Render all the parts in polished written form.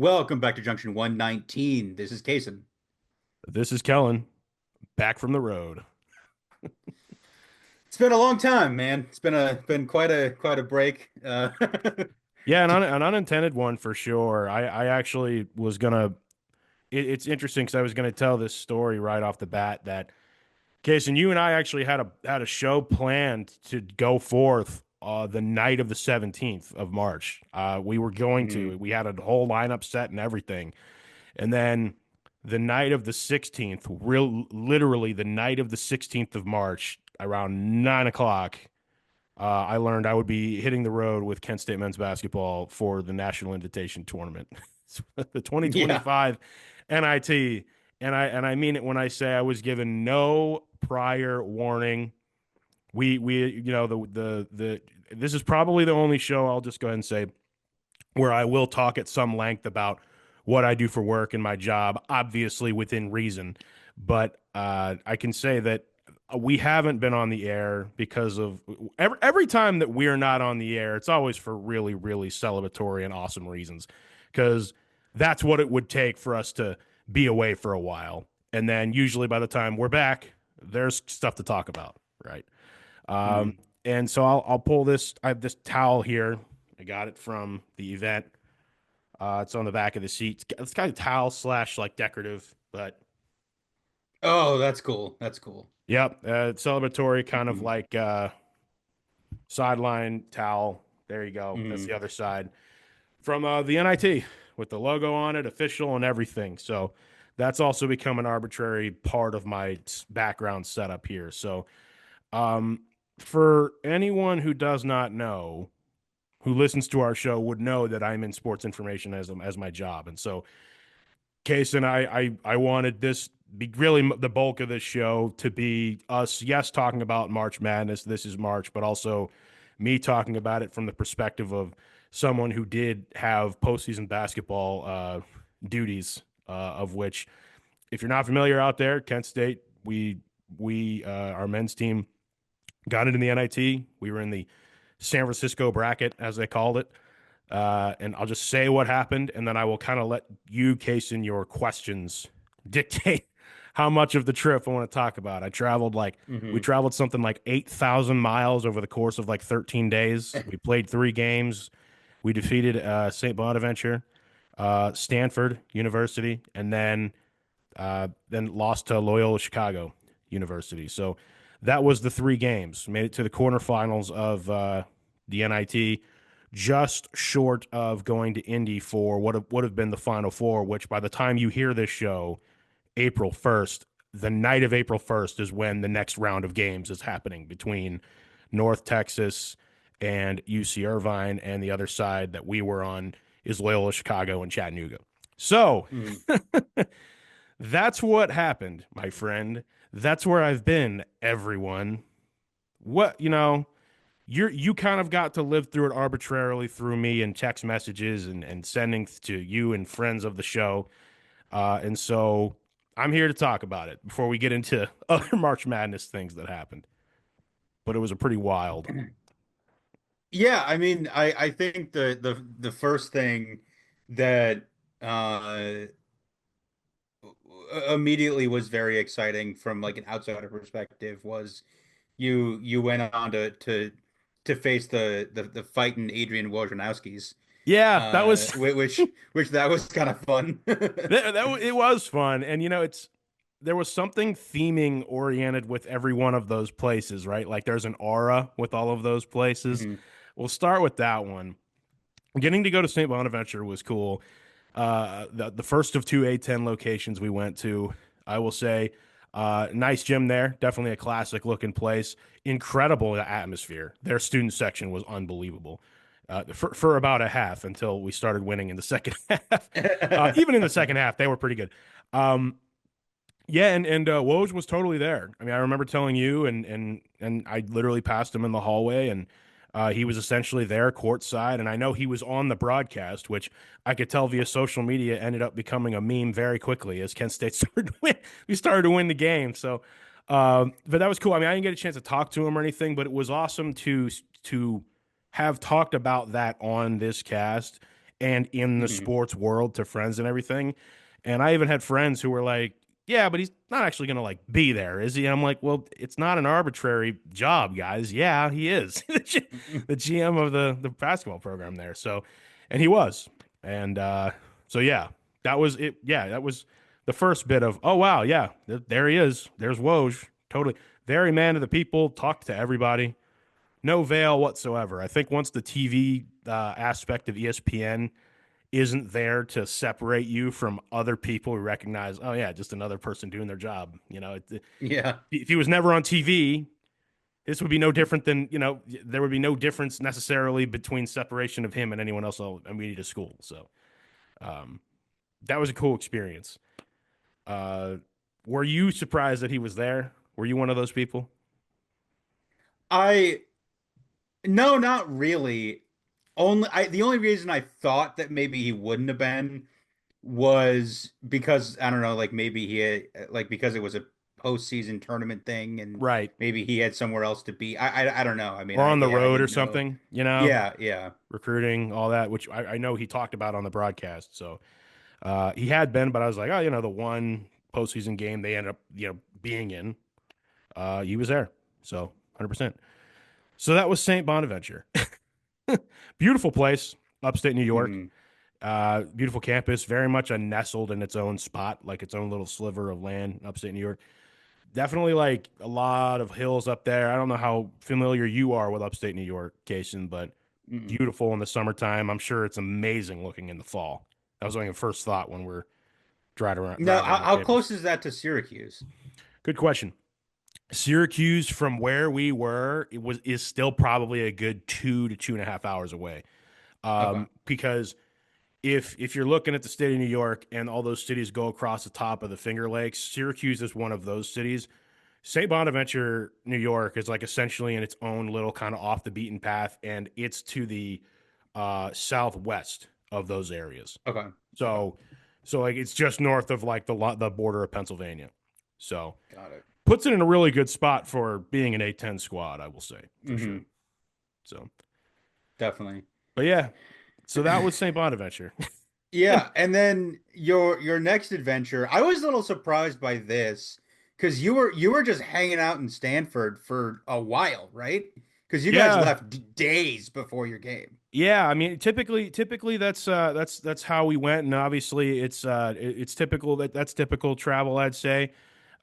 Welcome back to Junction 119. This is Casen. This is Kellen, back from the road. It's been a long time, man. It's been quite a break. Yeah, an unintended one for sure. I actually was gonna. It's interesting because I was gonna tell this story right off the bat that Case and you and I actually had a show planned to go forth the night of the 17th of March. We were going Mhm. to. We had a whole lineup set and everything, and then the night of the 16th, literally the night of the 16th of March, around 9 o'clock. I learned I would be hitting the road with Kent State men's basketball for the National Invitation Tournament, the Yeah. 2025 NIT, and I mean it when I say I was given no prior warning. We the this is probably the only show I'll just go ahead and say where I will talk at some length about what I do for work and my job, obviously within reason. But I can say that we haven't been on the air because of every time that we're not on the air, it's always for really, really celebratory and awesome reasons. Because that's what it would take for us to be away for a while. And then usually by the time we're back, there's stuff to talk about, right? Um, Mhm. and so I'll pull this. I have this towel here. I got it from the event. It's on the back of the seat. It's kind of towel slash like decorative, but Oh, that's cool. That's cool. yep, celebratory kind of Mhm. like sideline towel. There you go. That's the Mhm. other side from the NIT with the logo on it, official and everything. So that's also become an arbitrary part of my background setup here. So um, for anyone who does not know, who listens to our show would know that I'm in sports information as my job. And so, Case and I wanted this be really the bulk of this show to be us, yes, talking about March Madness. This is March, but also me talking about it from the perspective of someone who did have postseason basketball duties, of which, if you're not familiar out there, Kent State, we our men's team got into the NIT. We were in the San Francisco bracket, as they called it. And I'll just say what happened, and then I will kind of let you, Case, in your questions dictate how much of the trip I want to talk about. We Mhm. traveled something like 8,000 miles over the course of like 13 days. We played 3 games. We defeated St. Bonaventure, Stanford University, and then lost to Loyola Chicago University. So that was the 3 games. Made it to the quarterfinals of the NIT, just short of going to Indy for what would have been the Final Four. Which by the time you hear this show, April 1st, the night of April 1st is when the next round of games is happening between North Texas and UC Irvine, and the other side that we were on is Loyola Chicago and Chattanooga. So Mhm. that's what happened, my friend. That's where I've been, everyone. What, you kind of got to live through it arbitrarily through me and text messages and sending to you and friends of the show. And so I'm here to talk about it before we get into other March Madness things that happened. But it was a pretty wild. Yeah, I mean, I think the first thing that uh immediately was very exciting from like an outsider perspective was you went on to face the fighting Adrian Wojnarowski's, Yeah, that was which that was kind of fun. it was fun. And there was something theming oriented with every one of those places, right? Like there's an aura with all of those places. Mhm. We'll start with that one. Getting to go to St. Bonaventure was cool. The first of two A10 locations we went to, I will say, nice gym there. Definitely a classic looking place. Incredible atmosphere. Their student section was unbelievable. For about a half until we started winning in the second half. Even in the second half, they were pretty good. Um, yeah, and Woj was totally there. I mean, I remember telling you, and I literally passed him in the hallway, and he was essentially there courtside. And I know he was on the broadcast, which I could tell via social media ended up becoming a meme very quickly as Kent State started to win. We started to win the game. So, but that was cool. I mean, I didn't get a chance to talk to him or anything, but it was awesome to have talked about that on this cast and in the Hmm. sports world to friends and everything. And I even had friends who were like, yeah, but he's not actually going to like be there, is he? And I'm like, well, it's not an arbitrary job, guys. Yeah, he is the GM of the basketball program there. So, and he was. And so, yeah, that was it. Yeah, that was the first bit of, oh, wow. Yeah, there he is. There's Woj. Totally. Very man of the people, talked to everybody. No veil whatsoever. I think once the TV aspect of ESPN isn't there to separate you from other people who recognize, oh yeah, just another person doing their job. Yeah. If he was never on TV, this would be no different than there would be no difference necessarily between separation of him and anyone else immediate to school. So um, that was a cool experience. Uh, were you surprised that he was there? Were you one of those people? I No, not really. The only reason I thought that maybe he wouldn't have been was because I don't know, like maybe he had, like because it was a postseason tournament thing, and Right. maybe he had somewhere else to be. I don't know. I mean, Or on the I road or didn't know. something, Yeah, yeah. recruiting, all that, which I know he talked about on the broadcast. So he had been, but I was like, oh, the one postseason game they ended up, being in, he was there. So 100%. So that was St. Bonaventure. Beautiful place, upstate New York. Hmm. Beautiful campus, very much a nestled in its own spot, like its own little sliver of land, upstate New York. Definitely like a lot of hills up there. I don't know how familiar you are with upstate New York, Casen, but Hmm. beautiful in the summertime. I'm sure it's amazing looking in the fall. That was like a first thought when we're No, driving around how campus. close is that to Syracuse? Good question. Syracuse, from where we were, is still probably a good 2 to 2.5 hours away. Okay. Because if you're looking at the state of New York and all those cities go across the top of the Finger Lakes, Syracuse is one of those cities. St. Bonaventure, New York, is like essentially in its own little kind of off the beaten path, and it's to the southwest of those areas. Okay. Okay. So, so like it's just north of like the border of Pennsylvania. So Got it. puts it in a really good spot for being an A10 squad, I will say for sure. Hmm. So, Definitely. but yeah, so that was St. Bonaventure. Yeah, and then your next adventure, I was a little surprised by this because you were just hanging out in Stanford for a while, right? Because you guys Yeah, left days before your game. yeah. I mean, typically that's how we went, and obviously it's typical that's typical travel, I'd say,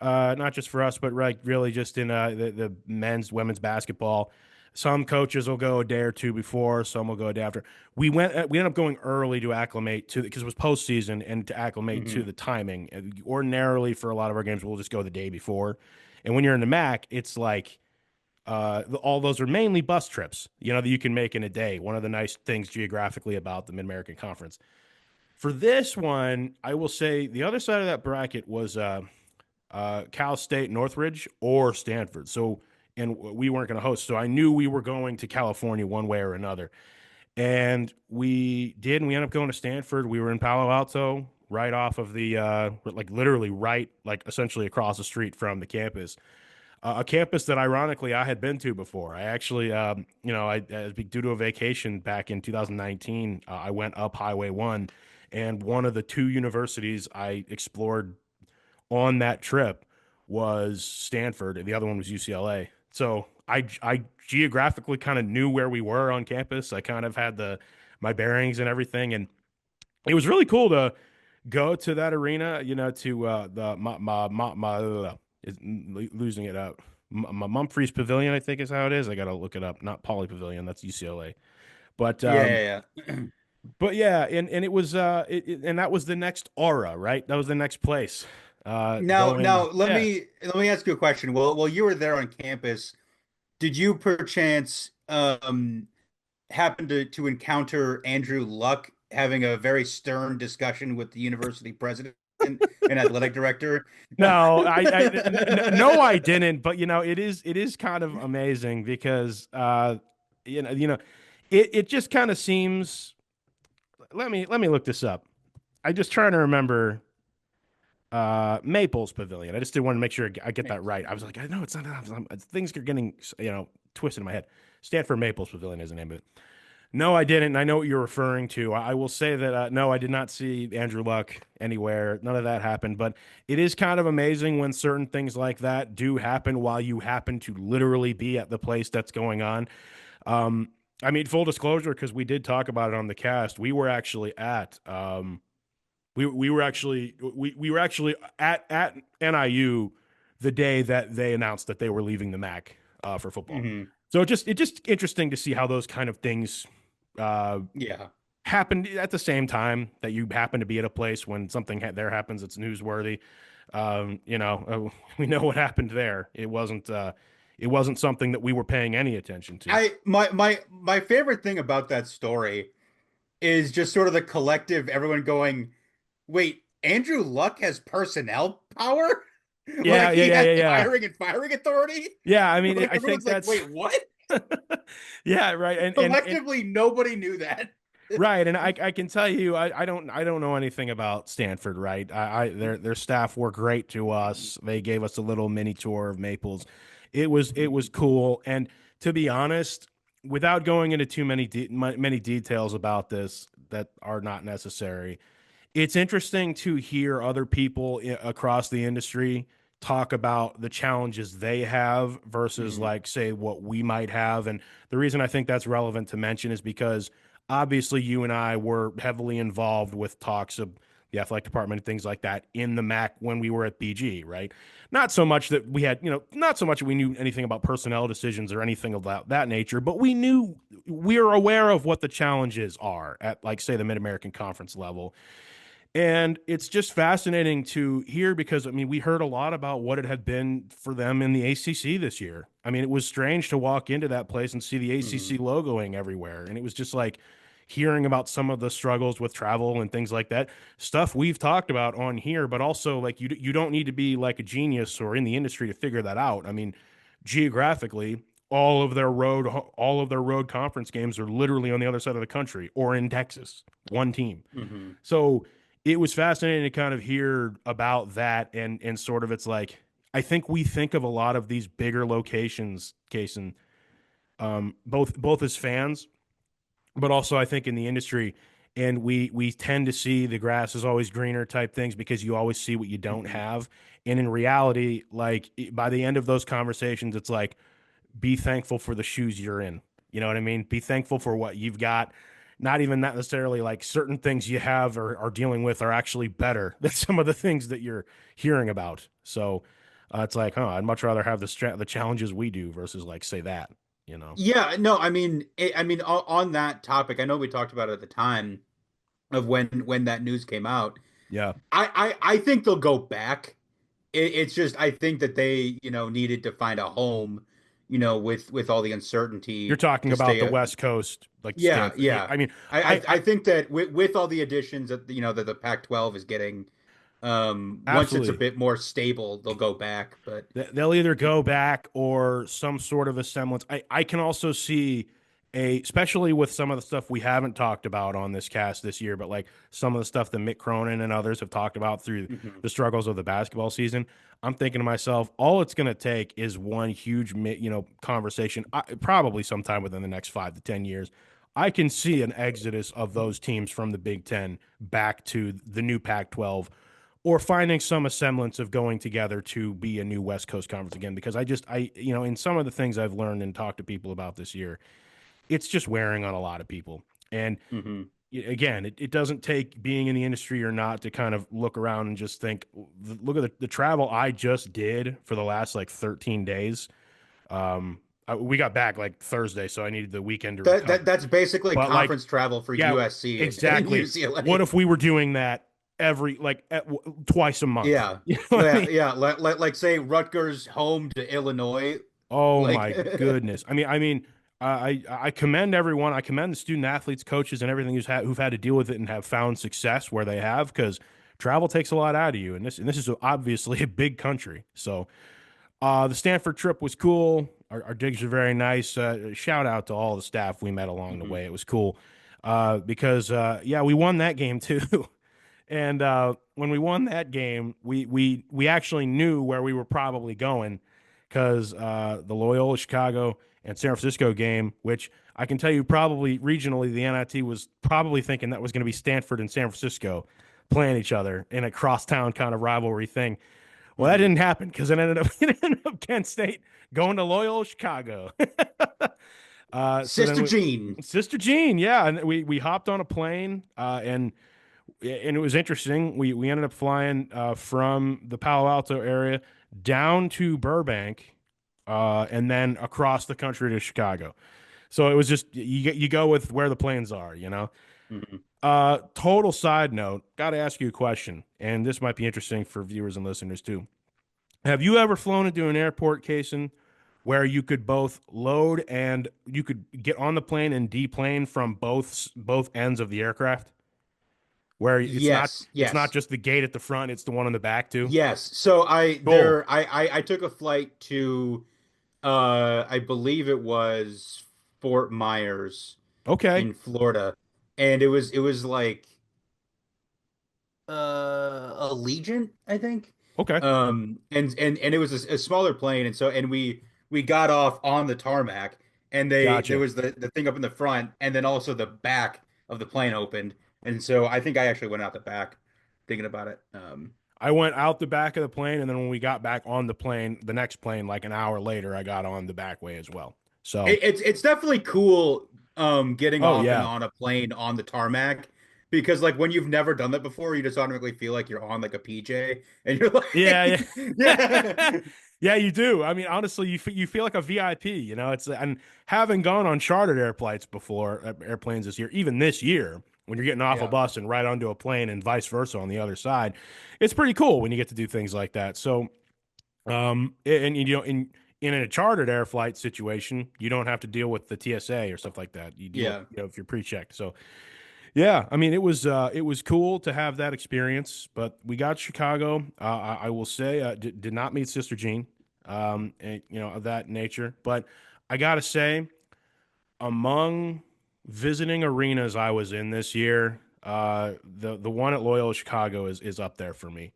not just for us, but like really just in the men's women's basketball. Some coaches will go a day or two before, some will go a day after. We ended up going early to acclimate to because it was postseason and to acclimate to Hmm. the timing. Ordinarily, for a lot of our games, we'll just go the day before, and when you're in the MAC, it's like all those are mainly bus trips, that you can make in a day. One of the nice things geographically about the Mid American Conference. For this one, I will say the other side of that bracket was Cal State, Northridge, or Stanford. So, and we weren't going to host, so I knew we were going to California one way or another. And we did, and we ended up going to Stanford. We were in Palo Alto, right off of the, like literally right, like essentially across the street from the campus, a campus that ironically I had been to before. I actually, due to a vacation back in 2019, I went up Highway 1, and one of the two universities I explored on that trip was Stanford, and the other one was UCLA. So I geographically kind of knew where we were on campus. I kind of had my bearings and everything, and it was really cool to go to that arena, to the is losing it out. Mumphrey's Pavilion, I think is how it is. I got to look it up. Not Poly Pavilion, that's UCLA. But Yeah, yeah, but yeah, and it was and that was the next aura, right? That was the next place. Now Going, yeah. let me ask you a question. Well, you were there on campus. Did you perchance happen to encounter Andrew Luck having a very stern discussion with the university president and athletic director? No, no, I didn't. But it is kind of amazing because it just kind of seems. Let me look this up. I just trying to remember Maples Pavilion. I just didn't want to make sure I get that right. I was like, I know it's not. Things are getting twisted in my head. Stanford Maples Pavilion is the name of it. No, I didn't. I know what you're referring to. I will say that no, I did not see Andrew Luck anywhere. None of that happened. But it is kind of amazing when certain things like that do happen while you happen to literally be at the place that's going on. Um, I mean, full disclosure, because we did talk about it on the cast. We were actually at we were actually at NIU the day that they announced that they were leaving the MAC for football. Hmm. So it just interesting to see how those kind of things uh, Yeah. happened at the same time that you happen to be at a place when something there happens that's newsworthy. We know what happened there. It wasn't something that we were paying any attention to. My favorite thing about that story is just sort of the collective, everyone going, wait, Andrew Luck has personnel power? Yeah, Like yeah, he yeah, has yeah, yeah. hiring and firing authority? Yeah, I mean, Like I think everyone's like, that's wait, what? yeah, right. And Collectively, nobody knew that. right, and I can tell you, I don't know anything about Stanford, right? Their staff were great to us. They gave us a little mini tour of Maples. It was cool, and to be honest, without going into too many details about this that are not necessary, it's interesting to hear other people across the industry talk about the challenges they have versus Mhm. like say what we might have. And the reason I think that's relevant to mention is because obviously you and I were heavily involved with talks of the athletic department and things like that in the MAC when we were at BG, right? Not so much that we had, not so much that we knew anything about personnel decisions or anything of that nature, but we're aware of what the challenges are at, like, say, the Mid American Conference level. And it's just fascinating to hear because, I mean, we heard a lot about what it had been for them in the ACC this year. I mean, it was strange to walk into that place and see the ACC Mhm. logoing everywhere. And it was just like hearing about some of the struggles with travel and things like that. Stuff we've talked about on here, but also like you don't need to be like a genius or in the industry to figure that out. I mean, geographically, all of their road conference games are literally on the other side of the country or in Texas, one team. Mhm. So it was fascinating to kind of hear about that and sort of it's like I think we think of a lot of these bigger locations, Casen, both as fans, but also I think in the industry, and we tend to see the grass is always greener type things because you always see what you don't Mhm. have, and in reality, like by the end of those conversations, it's like be thankful for the shoes you're in. You know what I mean? Be thankful for what you've got. Not even that necessarily like certain things you have or are dealing with are actually better than some of the things that you're hearing about. So it's like, I'd much rather have the challenges we do versus like say that, you know? Yeah, no, I mean, on that topic, I know we talked about it at the time of when that news came out. Yeah. I think they'll go back. It's just I think that they, needed to find a home, with all the You're uncertainty talking to about stay. the West Coast, like Yeah, Stanford. Yeah, yeah. I mean, I I think that with all the additions that that the Pac-12 is getting, once it's a absolutely. bit more stable, they'll go back. But They'll either go back or some sort of a semblance. I can also see especially with some of the stuff we haven't talked about on this cast this year, but like some of the stuff that Mick Cronin and others have talked about through mhm, the struggles of the basketball season. I'm thinking to myself, all it's going to take is one huge, conversation, probably sometime within the next 5 to 10 years. I can see an exodus of those teams from the Big Ten back to the new Pac-12 or finding some semblance of going together to be a new West Coast conference again. Because in some of the things I've learned and talked to people about this year, it's just wearing on a lot of people. And mhm. again, it doesn't take being in the industry or not to kind of look around and just think, look at the travel I just did for the last like 13 days. We got back like Thursday, so I needed the weekend to recover. That's basically But like, conference travel for yeah, USC and exactly. What UCLA. if we were doing that twice a month? Yeah. You know what I Yeah, mean? yeah. Like say Rutgers home to Illinois. Oh Like my goodness. I commend everyone. I commend the student athletes, coaches, and everything who've had to deal with it and have found success where they have, because travel takes a lot out of you, and this is obviously a big country. So the Stanford trip was cool. Our digs are very nice. Shout out to all the staff we met along the mhm, way. It was cool because yeah, we won that game too. And when we won that game, we actually knew where we were probably going because the Loyola Chicago and San Francisco game, which I can tell you probably regionally, the NIT was probably thinking that was going to be Stanford and San Francisco playing each other in a crosstown kind of rivalry thing. Well, that Hmm. didn't happen because it ended up Kent State going to Loyola Chicago. So then Sister Jean. Sister Jean, yeah, and we hopped on a plane, and it was interesting. We ended up flying from the Palo Alto area down to Burbank, and then across the country to Chicago. So it was just you go with where the planes are, you know. Hmm. Total side note, got to ask you a question, and this might be interesting for viewers and listeners too. Have you ever flown into an airport, Casen, where you could both load and you could get on the plane and deplane from both ends of the aircraft? Where Yes, it's not yes. just the gate at the front, it's the one on the back too. Yes. So Cool. I took a flight to I believe it was Fort Myers Okay. in Florida. And it was like Allegiant, I think. Okay. And it was a smaller plane, and so and we got off on the tarmac, and there Gotcha. was the thing up in the front, and then also the back of the plane opened. And so I think I actually went out the back thinking about it. I went out the back of the plane, and then when we got back on the plane, the next plane, like an hour later, I got on the back way as well. So, It's definitely cool getting oh off and yeah, on a plane on the tarmac, because like when you've never done that before, you just automatically feel like you're on like a PJ, and you're yeah, like yeah. yeah. Yeah, you do. I mean, honestly, you feel like a VIP. You know, it's and having gone on chartered airplanes before, airplanes this year, even this year, when you're getting off a Yeah. bus and right onto a plane and vice versa on the other side, it's pretty cool when you get to do things like that. So, and you know, in a chartered air flight situation, you don't have to deal with the TSA or stuff like that. You deal, Yeah. you know, if you're pre-checked. So, yeah, I mean, it was cool to have that experience, but we got Chicago. I will say, did not meet Sister Jean, and, you know, of that nature. But I gotta say, among visiting arenas I was in this year, the one at Loyola Chicago is up there for me.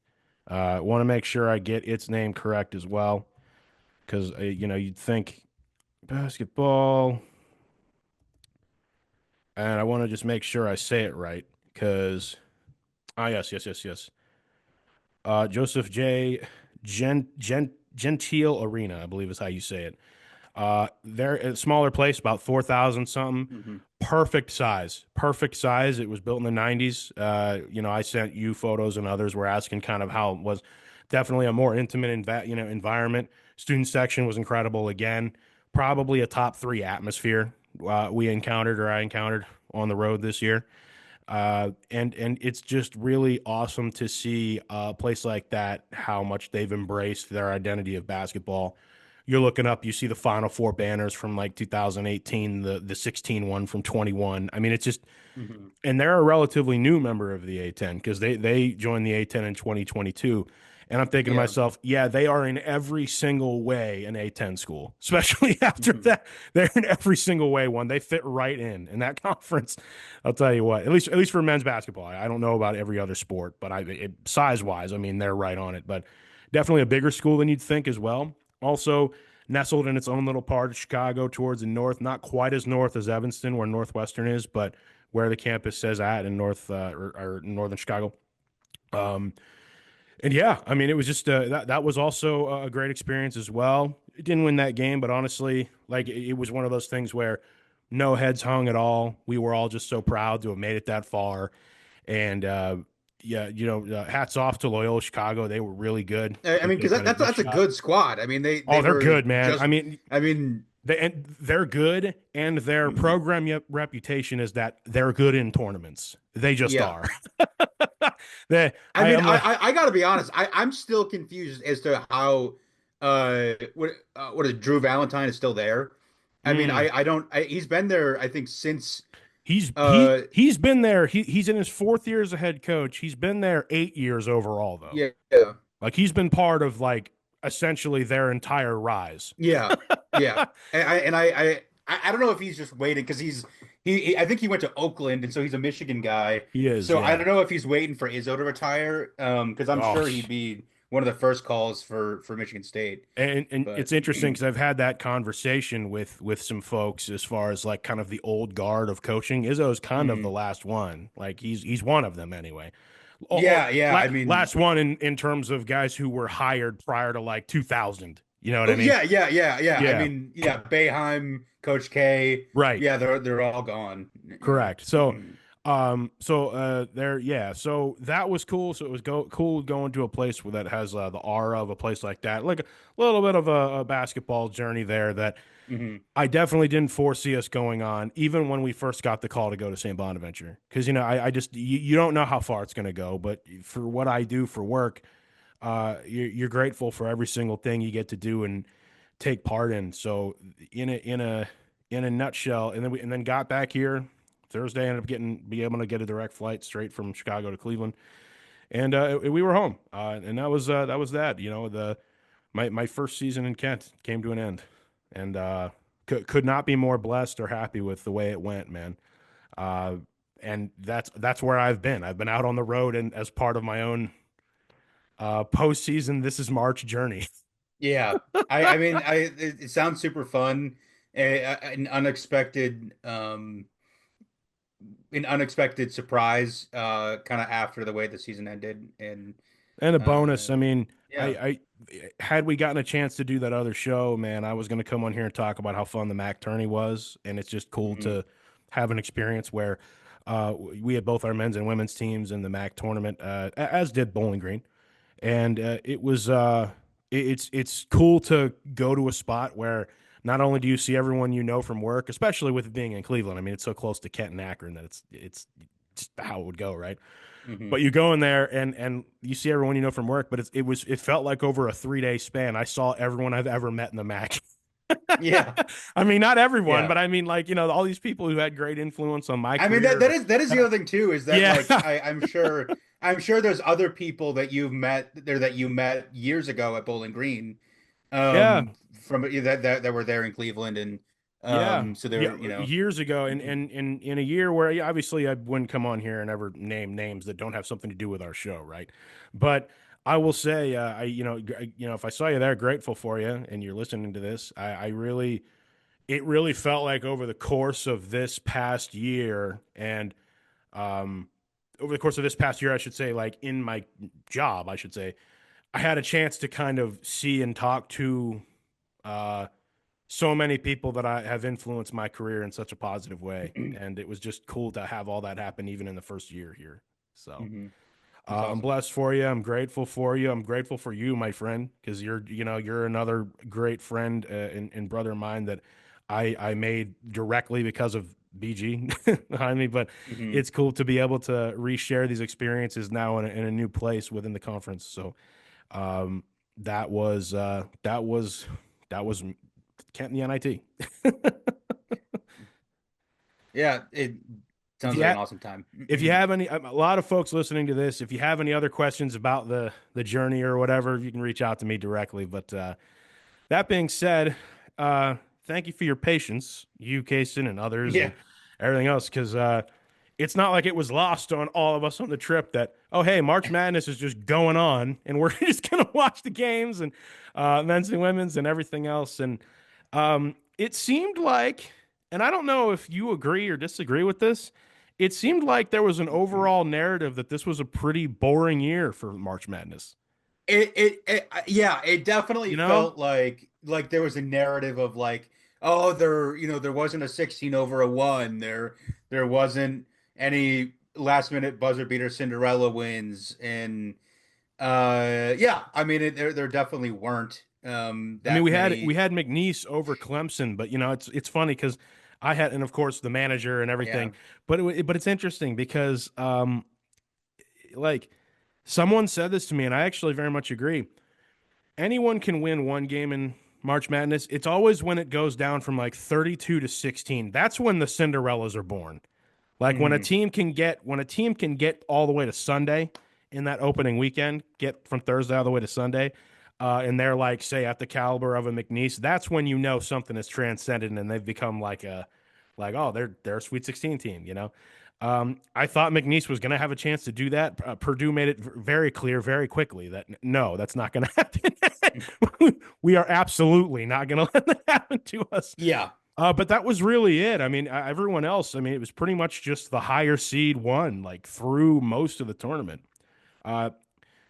I want to make sure I get its name correct as well, because you know, you'd think basketball, and I want to just make sure I say it right, because yes. Joseph J. Gentile Arena, I believe is how you say it. They're a smaller place, about 4,000 something. Hmm. Perfect size. Perfect size. It was built in the 90s. You know, I sent you photos and others were asking kind of how it was. Definitely a more intimate, you know, environment. Student section was incredible again. Probably a top three atmosphere we encountered or I encountered on the road this year. And it's just really awesome to see a place like that, how much they've embraced their identity of basketball. You're looking up, you see the Final Four banners from like 2018, the 16 one from 21. I mean, it's just, Hmm. and they're a relatively new member of the A10 because they joined the A10 in 2022. And I'm thinking to Yeah. myself, yeah, they are in every single way an A10 school, especially after Hmm. that. They're in every single way one. They fit right in that conference. I'll tell you what, at least for men's basketball. I don't know about every other sport, but size wise, I mean, they're right on it. But definitely a bigger school than you'd think as well. Also, nestled in its own little part of Chicago towards the north, not quite as north as Evanston, where Northwestern is, but where the campus says at in or northern Chicago. Um, and yeah, I mean, it was just that was also a great experience as well. It didn't win that game, but honestly, like it was one of those things where no heads hung at all. We were all just so proud to have made it that far, and yeah, you know, hats off to Loyola Chicago. They were really good. I I think mean, they because did a good that's a shot. good squad. I mean, they Oh, they're were good, man. just. I mean, They're good, and their mhm. program reputation is that they're good in tournaments. They just Yeah. are. they, I mean, I'm like, I gotta be honest. I'm still confused as to how what is Drew Valentine is still there. I mean, mm, I don't. He's been there. I think since He uh he's been there. He's in his fourth year as a head coach. He's been there 8 years overall, though. yeah, yeah. Like he's been part of like essentially their entire rise. Yeah, yeah. I don't know if he's just waiting because I think he went to Oakland, and so he's a Michigan guy. He is, So I yeah. don't know if he's waiting for Izzo to retire, because I'm Oh, sure he'd be one of the first calls for Michigan State. And But it's interesting because I've had that conversation with some folks as far as like kind of the old guard of coaching. Izzo's kind of the mhm. last one. Like he's one of them anyway. Or Yeah, yeah. I mean, last one in terms of guys who were hired prior to like 2000. You know what I oh mean? yeah, yeah, yeah, yeah. I Yeah, mean, yeah, Boeheim, Coach K, right. yeah, they're all gone. Yeah. Correct. So there, yeah. So that was cool. So it was cool going to a place where that has the aura of a place like that, like a little bit of a basketball journey there that Hmm. I definitely didn't foresee us going on, even when we first got the call to go to St. Bonaventure. Because, I just, you don't know how far it's going to go. But for what I do for work, you're grateful for every single thing you get to do and take part in. So, in a nutshell, and then got back here Thursday, ended up be able to get a direct flight straight from Chicago to Cleveland. And we were home. And that was that. My first season in Kent came to an end, and could not be more blessed or happy with the way it went, man. Uh, and that's where I've been. I've been out on the road and as part of my own postseason. This is March journey. Yeah. I mean, it sounds super fun. An unexpected surprise kind of after the way the season ended. And And a bonus. uh I mean, yeah. I had we gotten a chance to do that other show, man, I was going to come on here and talk about how fun the MAC tourney was, and it's just cool Mhm. to have an experience where we had both our men's and women's teams in the MAC tournament, as did Bowling Green, and it was it's cool to go to a spot where not only do you see everyone you know from work, especially with it being in Cleveland. I mean, it's so close to Kent and Akron that it's just how it would go, right? Mhm. But you go in there and you see everyone you know from work, but it felt like over a 3 day span. I saw everyone I've ever met in the MAC. Yeah. I mean, not everyone, Yeah. but I mean, like, all these people who had great influence on my I mean that career. that is the other thing too, is that Yeah, like I'm sure there's other people that you've met there that you met years ago at Bowling Green, yeah, from that were there in Cleveland. And yeah, so yeah. they're, Years ago, and in a year where, yeah, obviously I wouldn't come on here and ever name names that don't have something to do with our show, right? But I will say, if I saw you there, grateful for you, and you're listening to this. I really, it really felt like over the course of this past year, and um, over the course of this past year, I should say, like in my job, I should say, I had a chance to kind of see and talk to uh, so many people that I have influenced my career in such a positive way, and it was just cool to have all that happen, even in the first year here. So. Mhm. That's I'm awesome. blessed for you. I'm grateful for you. I'm grateful for you, my friend, because you're another great friend and brother of mine that I made directly because of BG behind me. But Hmm. it's cool to be able to reshare these experiences now in a new place within the conference. So um, that was that was Kent and the NIT. Yeah, it if sounds you like ha- an awesome time. if you have any, a lot of folks listening to this, if you have any other questions about the journey or whatever, you can reach out to me directly. But that being said, uh, thank you for your patience, you, Casen, and others, Yeah. and everything else, because it's not like it was lost on all of us on the trip that, oh, hey, March Madness is just going on, and we're just going to watch the games and men's and women's and everything else. And it seemed like, and I don't know if you agree or disagree with this, it seemed like there was an overall narrative that this was a pretty boring year for March Madness. Yeah, it definitely You know? felt like there was a narrative of like, oh, there wasn't a 16 over a one. There wasn't any last minute buzzer beater Cinderella wins. And yeah, I mean there definitely weren't I mean, that we many. had McNeese over Clemson, but it's funny because I had, and of course the manager and Yeah. everything, but it's interesting because like someone said this to me, and I actually very much agree. Anyone can win one game in March Madness. It's always when it goes down from like 32 to 16. That's when the Cinderellas are born. Like Hmm. when a team can get all the way to Sunday in that opening weekend, get from Thursday all the way to Sunday, and they're like, say, at the caliber of a McNeese, that's when you know something is transcended and they've become like oh, they're a Sweet 16 team, you know. I thought McNeese was going to have a chance to do that. Purdue made it very clear very quickly that no, that's not going to happen. We are absolutely not going to let that happen to us. Yeah. But that was really it. I mean, everyone else, I mean, it was pretty much just the higher seed won like through most of the tournament. Uh,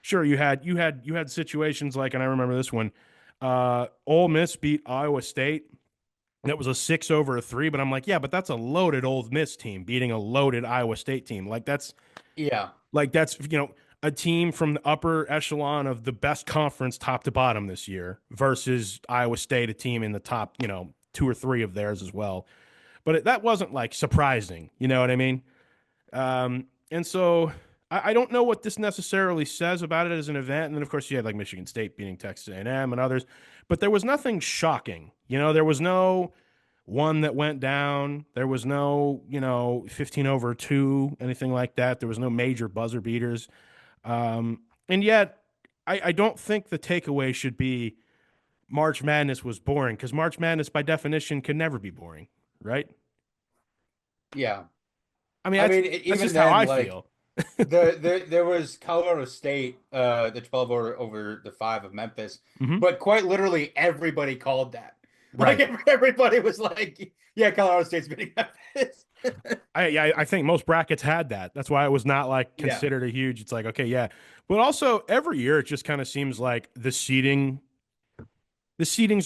sure, you had situations like, and I remember this one. Ole Miss beat Iowa State. That was a 6-3, but I'm like, yeah, but that's a loaded Ole Miss team beating a loaded Iowa State team. Yeah. Like that's a team from the upper echelon of the best conference top to bottom this year versus Iowa State, a team in the top, two or three of theirs as well. But that wasn't like surprising, you know what I mean? And so I don't know what this necessarily says about it as an event. And then of course you had like Michigan State beating Texas A&M and others, but there was nothing shocking. There was no one that went down. There was no, 15-2, anything like that. There was no major buzzer beaters. And yet, I don't think the takeaway should be March Madness was boring, because March Madness, by definition, can never be boring, right? Yeah. I mean, I that's mean, that's even just how then, I like feel. there was Colorado State, the 12 over the 5 of Memphis, Hmm. but quite literally everybody called that. Like Right. everybody was like, yeah, Colorado State's beating Memphis. I think most brackets had that. That's why it was not like Yeah. considered a huge. It's like, okay, yeah, but also every year it just kind of seems like the seedings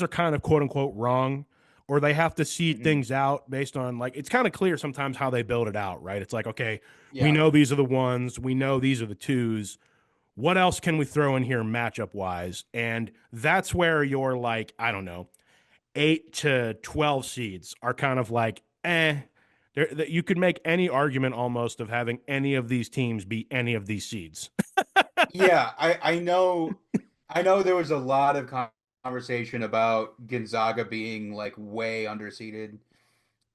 are kind of quote unquote wrong, or they have to seed Hmm. things out based on, like, it's kind of clear sometimes how they build it out, right? It's like, okay, we Yeah. know these are the ones, we know these are the twos. What else can we throw in here matchup wise? And that's where your, like, I don't know, 8 to 12 seeds are kind of like, you could make any argument almost of having any of these teams be any of these seeds. Yeah, I know there was a lot of conversation about Gonzaga being like way underseeded.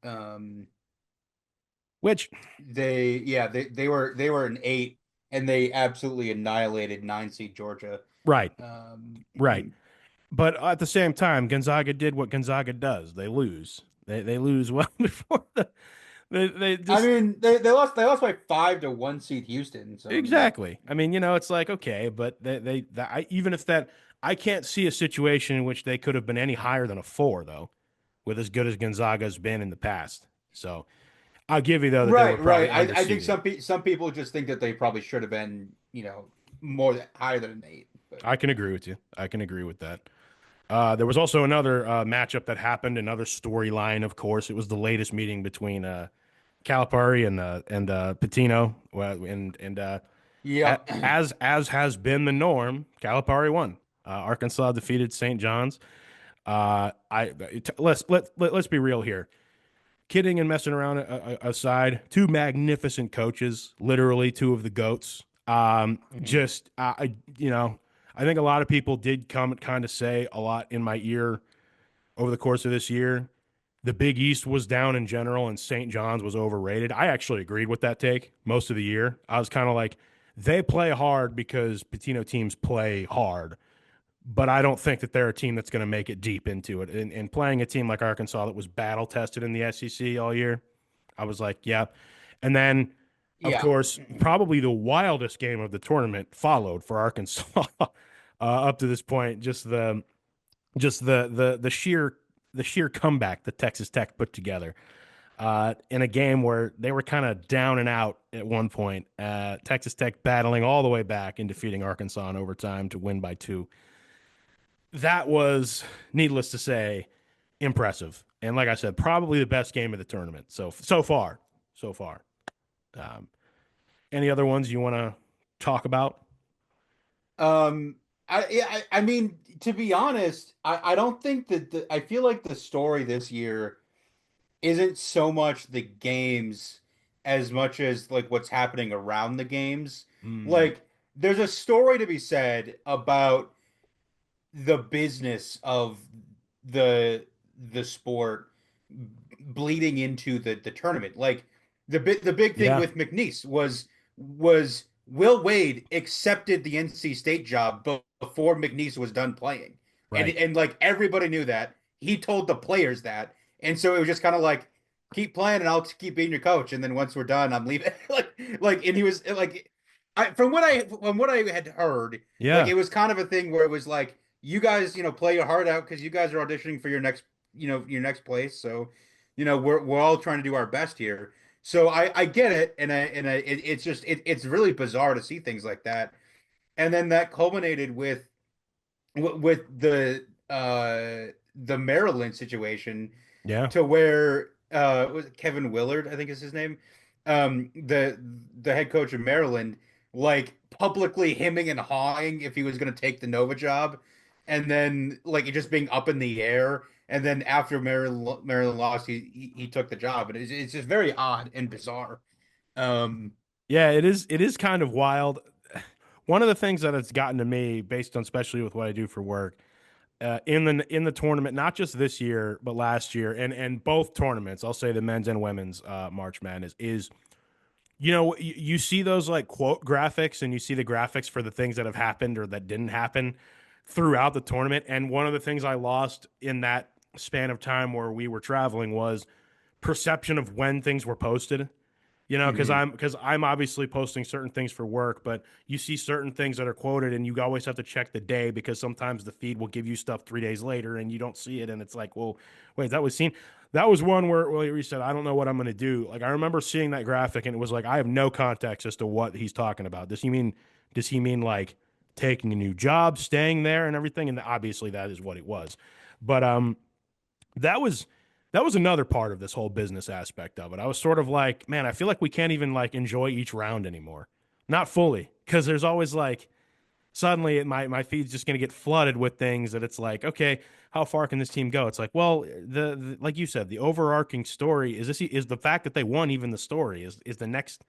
Um Which, they were an 8 and they absolutely annihilated 9 seed Georgia. right, Um right. But at the same time, Gonzaga did what Gonzaga does. They lose. They lose well before they I just mean, they lost by 5 to 1 seed Houston. So I mean, exactly. I mean, it's like, okay, but even if that, I can't see a situation in which they could have been any higher than a 4 though, with as good as Gonzaga's been in the past. So I'll give you though that they were right, right. probably I think underseeded. some people just think that they probably should have been, higher than an 8. But I can agree with you. I can agree with that. There was also another matchup that happened, another storyline. Of course, it was the latest meeting between Calipari and Patino, and yeah. as has been the norm, Calipari won. Arkansas defeated St. John's. Let's be real here. Kidding and messing around aside, two magnificent coaches, literally two of the goats. Mhm. Just I think a lot of people did come kind of say a lot in my ear over the course of this year. The Big East was down in general, and St. John's was overrated. I actually agreed with that take most of the year. I was kind of like, they play hard because Patino teams play hard, but I don't think that they're a team that's going to make it deep into it. And playing a team like Arkansas that was battle tested in the SEC all year, I was like, yeah. And then, of Yeah. course, probably the wildest game of the tournament followed for Arkansas up to this point. Just the sheer comeback that Texas Tech put together in a game where they were kind of down and out at one point. Texas Tech battling all the way back and defeating Arkansas in overtime to win by 2. That was, needless to say, impressive. And like I said, probably the best game of the tournament. So far, so far. Um, any other ones you want to talk about? Um, I mean, to be honest, I don't think that I feel like the story this year isn't so much the games as much as like what's happening around the games. Mm, Like, there's a story to be said about the business of the the sport bleeding into the tournament. Like the big thing yeah, with McNeese was Will Wade accepted the NC State job before McNeese was done playing. And right. and like everybody knew that. He told the players that. And so it was just kind of like keep playing and I'll keep being your coach. And then once we're done, I'm leaving. And he was like, from what I had heard, like Yeah. it was kind of a thing where it was like, you guys, play your heart out because you guys are auditioning for your next place. So, we're all trying to do our best here. So I get it, it's just it's really bizarre to see things like that. And then that culminated with the Maryland situation Yeah. to where was it Kevin Willard, I think is his name, the head coach of Maryland, like publicly hemming and hawing if he was going to take the Nova job, and then like it just being up in the air, and then after Maryland lost, he took the job, and it's just very odd and bizarre. Um, Yeah, it is kind of wild. One of the things that has gotten to me based on especially with what I do for work in the tournament, not just this year but last year, and both tournaments, I'll say the men's and women's March Madness is you see those like quote graphics and you see the graphics for the things that have happened or that didn't happen throughout the tournament. And one of the things I lost in that span of time where we were traveling was perception of when things were posted. Because mhm. I'm obviously posting certain things for work, but you see certain things that are quoted, and you always have to check the day because sometimes the feed will give you stuff 3 days later, and you don't see it, and it's like, well, wait, that was seen. That was one where you said, I don't know what I'm going to do. Like I remember seeing that graphic, and it was like I have no context as to what he's talking about. Does he mean like taking a new job, staying there, and everything? And obviously that is what it was, but that was that was another part of this whole business aspect of it. I was sort of like, man, I feel like we can't even like enjoy each round anymore. Not fully, because there's always like suddenly my feed's just going to get flooded with things that it's like, okay, how far can this team go? It's like, well, the like you said, the overarching story is the fact that they won even the story is the next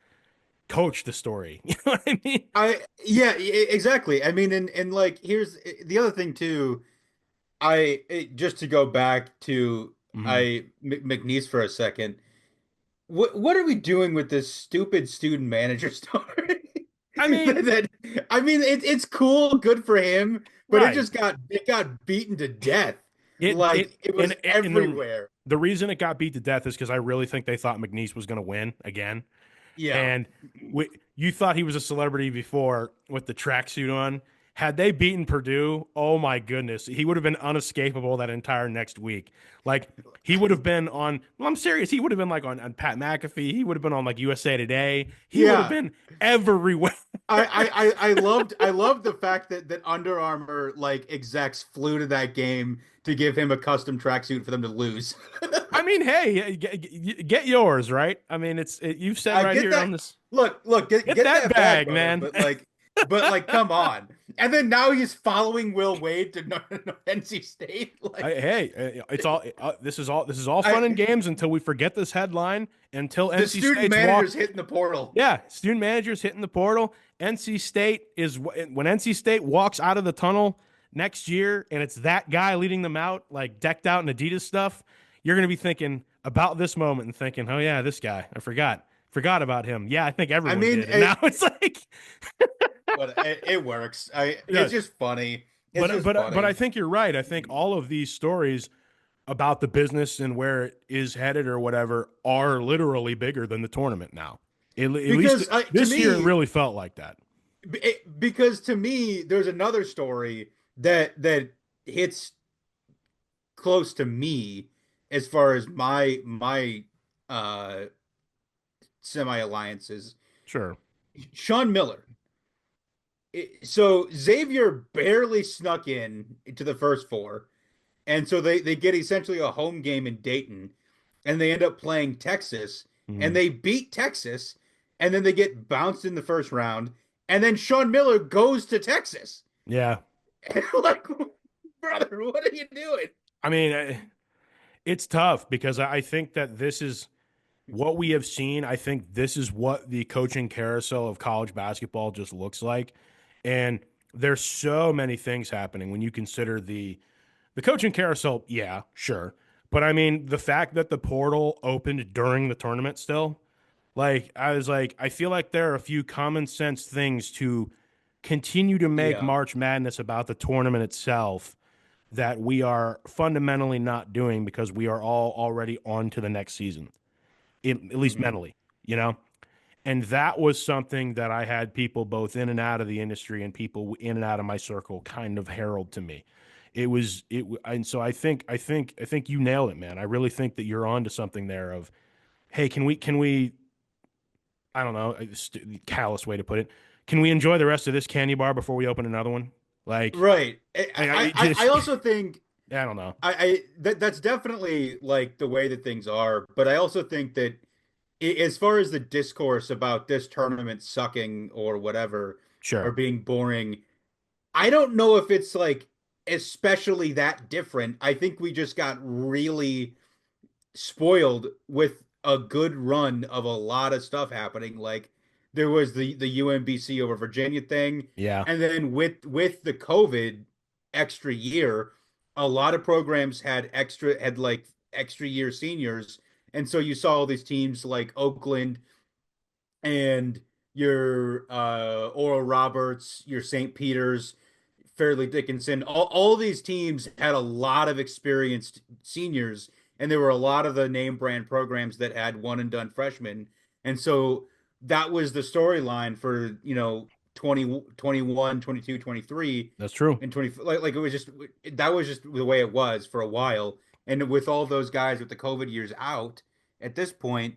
coach the story. You know what I mean? Yeah, exactly. I mean, and like here's the other thing too. Just to go back to Hmm. McNeese for a second. What are we doing with this stupid student manager story? I mean, I mean, it's cool, good for him, but right. it got beaten to death. It Like it and was and the everywhere. the reason it got beat to death is because I really think they thought McNeese was going to win again. Yeah. And you thought he was a celebrity before with the tracksuit on. Had they beaten Purdue, oh my goodness, he would have been unescapable that entire next week. Like he would have been on. Well, I'm serious. He would have been like on Pat McAfee. He would have been on like USA Today. He would have Yeah. been everywhere. I loved the fact that Under Armour like execs flew to that game to give him a custom tracksuit for them to lose. I mean, hey, get yours, right? I mean, you've said I right get here on that. this. Look, get Get get that that bag, bag, brother. man. But like, come on. And then now he's following Will Wade to NC State. Hey, it's all this is all fun and I games until we forget this headline. Until the NC student State's walk, manager's hitting the portal. yeah, student managers hitting the portal. NC State is when NC State walks out of the tunnel next year, and it's that guy leading them out, like decked out in Adidas stuff. You're going to be thinking about this moment and thinking, oh yeah, this guy, I forgot about him. Yeah, I think I everyone mean, did, and now it's like, but it works. yeah. It's just funny. It's But just but I funny think you're right. I think all of these stories about the business and where it is headed or whatever are literally bigger than the tournament now. At least because to this year, it me, really felt like that. because to me, there's another story that hits close to me as far as my uh semi alliances. Sure. Sean Miller. So Xavier barely snuck in to the first four, and so they get essentially a home game in Dayton, and they end up playing Texas, and Mhm. they beat Texas, and then they get bounced in the first round, and then Sean Miller goes to Texas. Yeah. Like, brother, what are you doing? I mean, it's tough because I think that this is what we have seen. I think this is what the coaching carousel of college basketball just looks like. And there's so many things happening when you consider the coaching carousel. Yeah, sure. But I mean, the fact that the portal opened during the tournament still, like, I was like, I feel like there are a few common sense things to continue to make Yeah. March Madness about the tournament itself that we are fundamentally not doing because we are all already on to the next season. at least Hmm. mentally, you know? And that was something that I had people both in and out of the industry and people in and out of my circle kind of herald to me. And so I think you nailed it, man. I really think that you're onto something there of, hey, can we, I don't know, callous way to put it. Can we enjoy the rest of this candy bar before we open another one? Like, Right. I I just, also think I don't know. that's definitely like the way that things are, but I also think that as far as the discourse about this tournament sucking or whatever or Sure. being boring, I don't know if it's like especially that different. I think we just got really spoiled with a good run of a lot of stuff happening. Like there was the UMBC over Virginia thing, Yeah, and then with the COVID extra year, a lot of programs had like extra year seniors, and so you saw all these teams like Oakland and your Oral Roberts, your St. Peter's, Fairleigh Dickinson, all these teams had a lot of experienced seniors, and there were a lot of the name brand programs that had one and done freshmen. And so that was the storyline for, 20, 21, 22, 23, that's true. and 20. Like it was just that was just the way it was for a while. And with all those guys with the COVID years out at this point,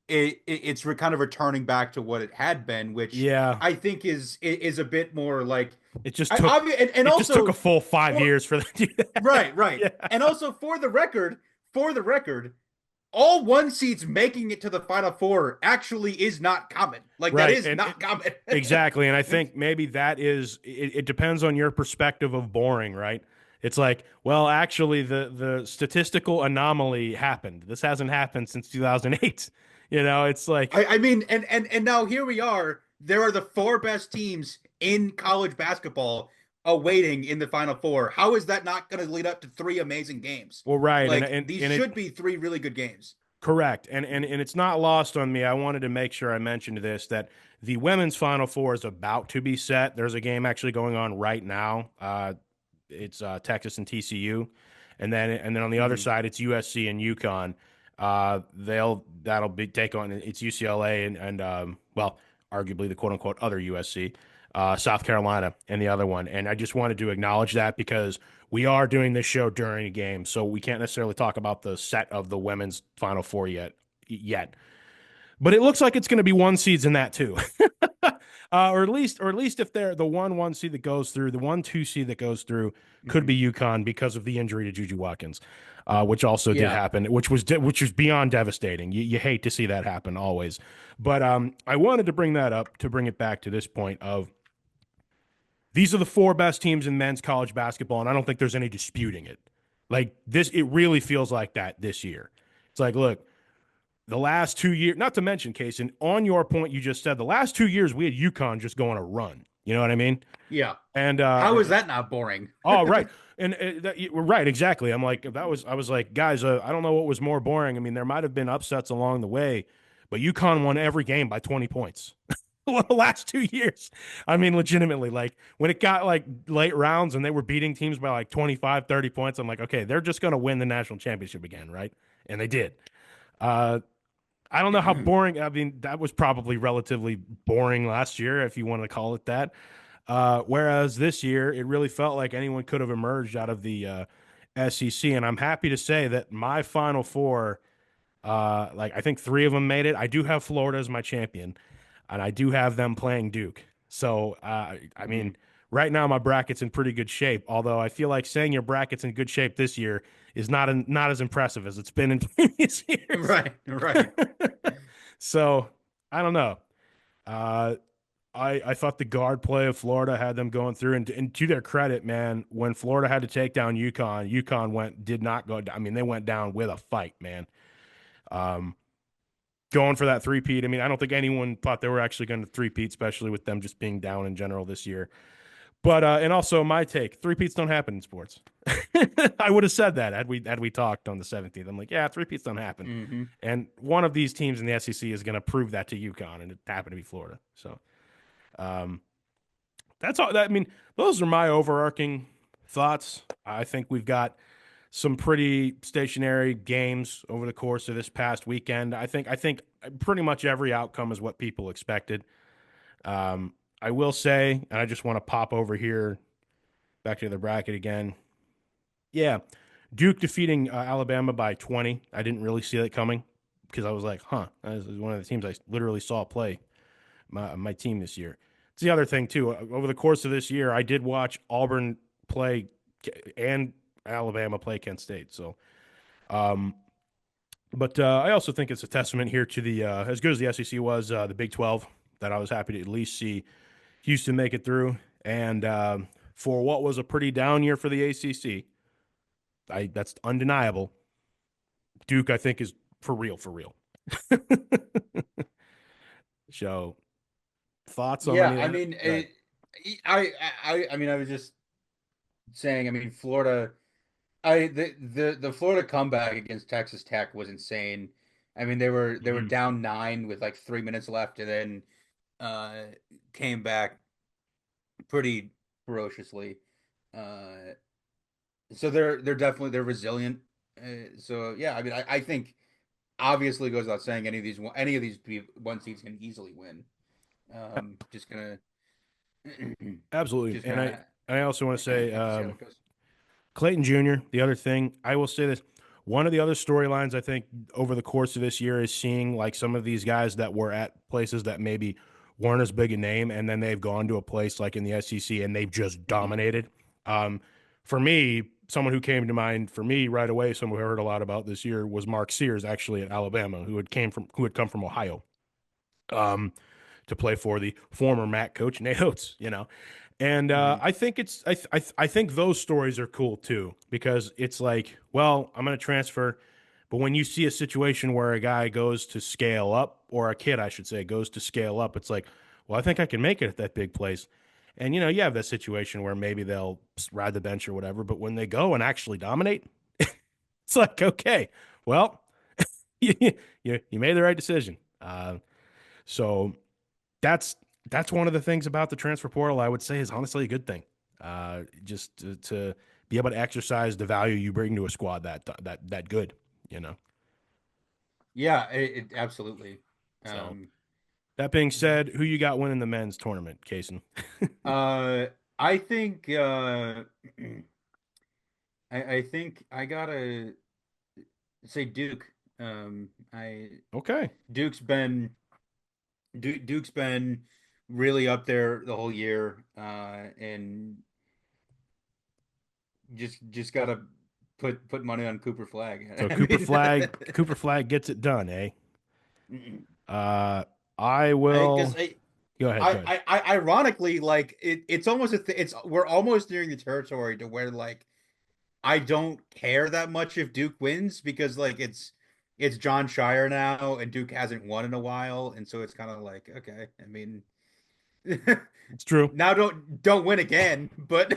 it's kind of returning back to what it had been, which Yeah, I think is a bit more like it just I took and it just took a also full 5 for years for them to do that. right, right. Yeah. And also for the record, all one seeds making it to the final four actually is not common. Like that Right. is not common. Exactly. And I think maybe that is it depends on your perspective of boring, right? It's like, well, actually the statistical anomaly happened. This hasn't happened since 2008. It's like, I mean, and now here we are. There are the four best teams in college basketball awaiting in the final four. How is that not going to lead up to three amazing games? well, right. And Like and these and it should be three really good games. correct. And it's not lost on me. I wanted to make sure I mentioned this that the women's final four is about to be set. There's a game actually going on right now. It's Texas and TCU, and then on the other Hmm. side it's USC and UConn. That'll be take on it's UCLA and well, arguably the quote unquote other USC, South Carolina, and the other one. And I just wanted to acknowledge that because we are doing this show during a game, so we can't necessarily talk about the set of the women's Final Four yet. But it looks like it's going to be one seeds in that too. Or at least if they're the one seed that goes through, the 1-2 seed that goes through could Hmm. be UConn because of the injury to Juju Watkins, which also did Yeah. happen, which was beyond devastating. You hate to see that happen always, but I wanted to bring that up to bring it back to this point of these are the four best teams in men's college basketball, and I don't think there's any disputing it. Like this, it really feels like that this year. It's like, look, the last 2 years, not to mention, Casen, on your point you just said, the last 2 years we had UConn just going a run. You know what I mean? Yeah. And How is that not boring? oh, right, and right, exactly. I was like, guys, I don't know what was more boring. I mean, there might have been upsets along the way, but UConn won every game by 20 points. The last 2 years. I mean, legitimately, like when it got like late rounds and they were beating teams by like 25, 30 points, I'm like, okay, they're just going to win the national championship again, right? And they did. Uh, I don't know how boring. I mean, that was probably relatively boring last year, if you want to call it that. Whereas this year, it really felt like anyone could have emerged out of the SEC. And I'm happy to say that my Final Four, like I think three of them made it. I do have Florida as my champion, and I do have them playing Duke. So, I Mhm. mean, right now my bracket's in pretty good shape. Although I feel like saying your bracket's in good shape this year is not as impressive as it's been in previous years. Right, right. So I don't know. Uh, I thought the guard play of Florida had them going through, and to their credit, man, when Florida had to take down UConn did not go. I mean, they went down with a fight, man. Um, Going for that three-peat. I mean, I don't think anyone thought they were actually going to three-peat, especially with them just being down in general this year. But and also my take: three-peats don't happen in sports. I would have said that had we talked on the 17th. I'm like, yeah, three-peats don't happen, Hmm. and one of these teams in the SEC is going to prove that to UConn, and it happened to be Florida. So um, that's all. I mean, those are my overarching thoughts. I think we've got some pretty stationary games over the course of this past weekend. I think pretty much every outcome is what people expected. Um, I will say, and I just want to pop over here back to the bracket again. Yeah, Duke defeating Alabama by 20. I didn't really see that coming because I was like, huh, this is one of the teams I literally saw play my team this year. It's the other thing too. Over the course of this year, I did watch Auburn play and Alabama play Kent State. So, um, but I also think it's a testament here to the as good as the SEC was, the Big 12, that I was happy to at least see Houston make it through. And for what was a pretty down year for the ACC, that's undeniable. Duke, I think, is for real, for real. So, thoughts on Yeah, any of I that? mean, Go ahead. I mean, I was just saying. I mean, Florida. The Florida comeback against Texas Tech was insane. I mean, they were Mhm. down 9 with like 3 minutes left, and then uh came back pretty ferociously. Uh, so they're definitely they're resilient. So yeah, I mean, I think obviously it goes without saying any of these one seeds can easily win. Just gonna Absolutely. just And I, gonna I also want to say, have to see how it goes. Clayton Jr., the other thing, I will say this. One of the other storylines I think over the course of this year is seeing like some of these guys that were at places that maybe weren't as big a name, and then they've gone to a place like in the SEC and they've just Mhm. dominated. For me, someone who came to mind for me right away, someone who I heard a lot about this year was Mark Sears, actually at Alabama, who had come from Ohio. Um, to play for the former MAC coach Nate Oates, and Mhm. I think I think those stories are cool too because it's like, well, I'm going to transfer, but when you see a situation where a guy goes to scale up, or a kid, I should say, goes to scale up, it's like, well, I think I can make it at that big place. And you have that situation where maybe they'll ride the bench or whatever, but when they go and actually dominate, it's like, okay, well, you made the right decision. So that's that's one of the things about the transfer portal I would say is honestly a good thing. Just to be able to exercise the value you bring to a squad that good, you know. Yeah, it absolutely. So Um, that being said, who you got winning the men's tournament, Casen? uh, I think I think I gotta say Duke. I Okay, Duke's been Duke's been really up there the whole year, and just gotta put money on Cooper Flag. so I mean, Cooper Flag gets it done, eh? I because will go ahead. Go ahead. ironically, like it's almost it's we're almost nearing the territory to where like I don't care that much if Duke wins because like it's John Shire now and Duke hasn't won in a while, and so it's kind of like okay, I mean It's true. now don't win again, but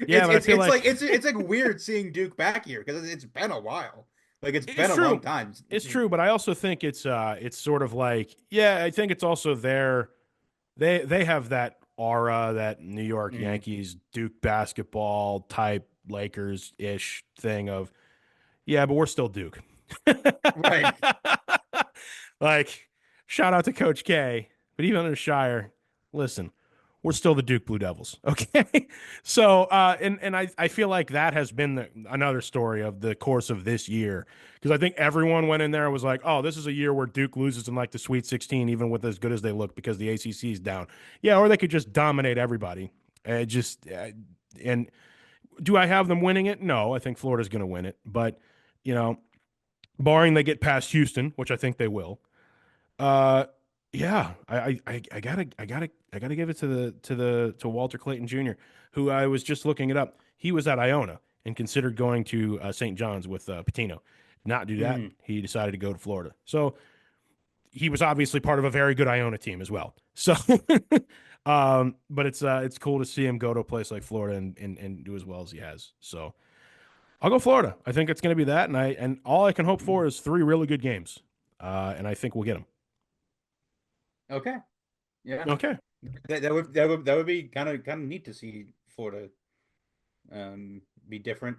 Yeah, but I feel like it's like weird seeing Duke back here because it's been a while. Like it's been it's a long true. time. It's true, but I also think it's sort of like, yeah, I think it's also their they have that aura, that New York Mhm. Yankees, Duke basketball type Lakers ish thing of, yeah, but we're still Duke. Right. Like, shout out to Coach K, but even under Shire, listen, we're still the Duke Blue Devils. Okay. So, and I feel like that has been another story of the course of this year. Because I think everyone went in there and was like, oh, this is a year where Duke loses in like the Sweet 16, even with as good as they look because the ACC is down. Yeah, or they could just dominate everybody. And do I have them winning it? No, I think Florida's going to win it. But, you know, barring they get past Houston, which I think they will, uh, yeah, I gotta give it to Walter Clayton Jr., who I was just looking it up. He was at Iona and considered going to St. John's with Patino. Not do that. Mhm. He decided to go to Florida. So he was obviously part of a very good Iona team as well. So, but it's cool to see him go to a place like Florida and do as well as he has. So I'll go Florida. I think it's going to be that, and all I can hope for is three really good games, and I think we'll get them. Okay. Yeah. Okay. That would be kind of neat to see Florida be different.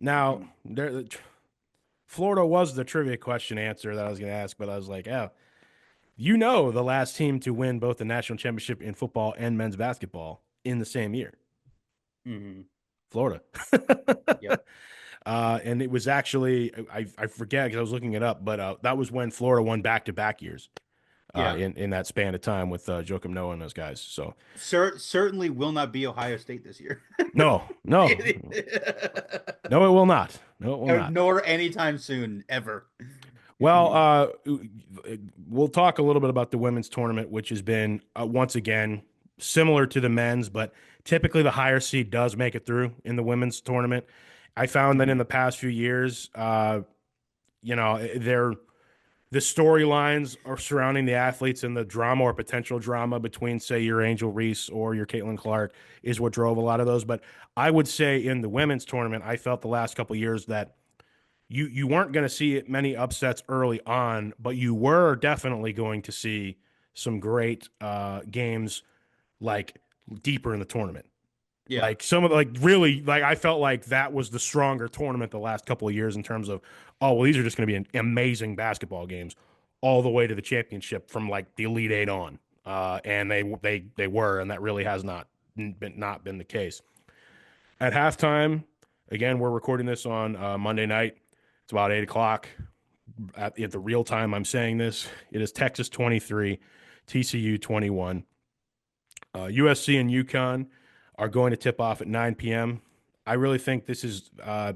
Now, Florida was the trivia question answer that I was going to ask, but I was like, oh, the last team to win both the national championship in football and men's basketball in the same year, Hmm. Florida. Yep. And it was actually, I forget because I was looking it up, but that was when Florida won back-to-back years Yeah. in that span of time with Joakim Noah and those guys. So, Certainly will not be Ohio State this year. no, no, no, it will not. No, it will not. Nor anytime soon, ever. Well, we'll talk a little bit about the women's tournament, which has been once again similar to the men's, but typically the higher seed does make it through in the women's tournament. I found that in Mhm. the past few years, they're the storylines are surrounding the athletes and the drama or potential drama between, say, your Angel Reese or your Caitlin Clark is what drove a lot of those. But I would say in the women's tournament, I felt the last couple of years that you weren't going to see many upsets early on, but you were definitely going to see some great games like deeper in the tournament. Yeah. Like some of the, like really like I felt like that was the stronger tournament the last couple of years in terms of oh well these are just going to be amazing basketball games all the way to the championship from like the Elite Eight on, and they were, and that really has not been the case. At halftime, again we're recording this on Monday night. It's about 8 o'clock at the real time. I'm saying this. It is Texas 23, TCU 21. USC and UConn are going to tip off at 9 p.m. I really think this is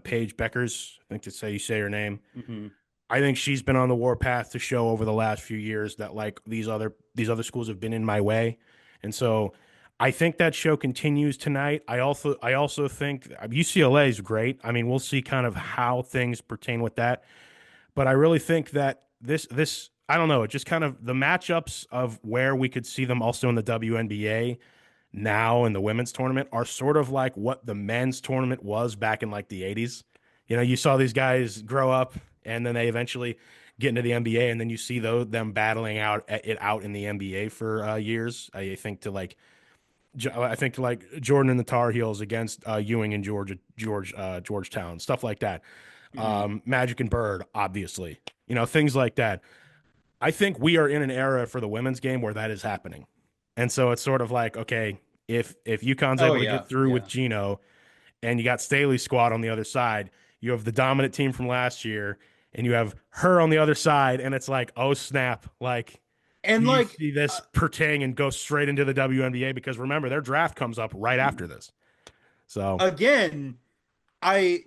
Paige Beckers. I think that's how you say her name. Hmm. I think she's been on the warpath to show over the last few years that like these other schools have been in my way, and so I think that show continues tonight. I also think UCLA is great. I mean, we'll see kind of how things pertain with that, but I really think that this I don't know. It just kind of the matchups of where we could see them also in the WNBA now in the women's tournament are sort of like what the men's tournament was back in like the 80s. You saw these guys grow up and then they eventually get into the NBA, and then you see them battling out in the NBA for years. I think to like Jordan and the Tar Heels against Ewing and Georgetown, stuff like that. Hmm. Magic and Bird, obviously, things like that. I think we are in an era for the women's game where that is happening. And so it's sort of like, okay, if UConn's Oh able to yeah. get through with Yeah. Gino and you got Staley's squad on the other side, you have the dominant team from last year and you have her on the other side, and it's like, oh snap, like do And you like see this pertang and go straight into the WNBA? Because remember, their draft comes up right after this. So again, I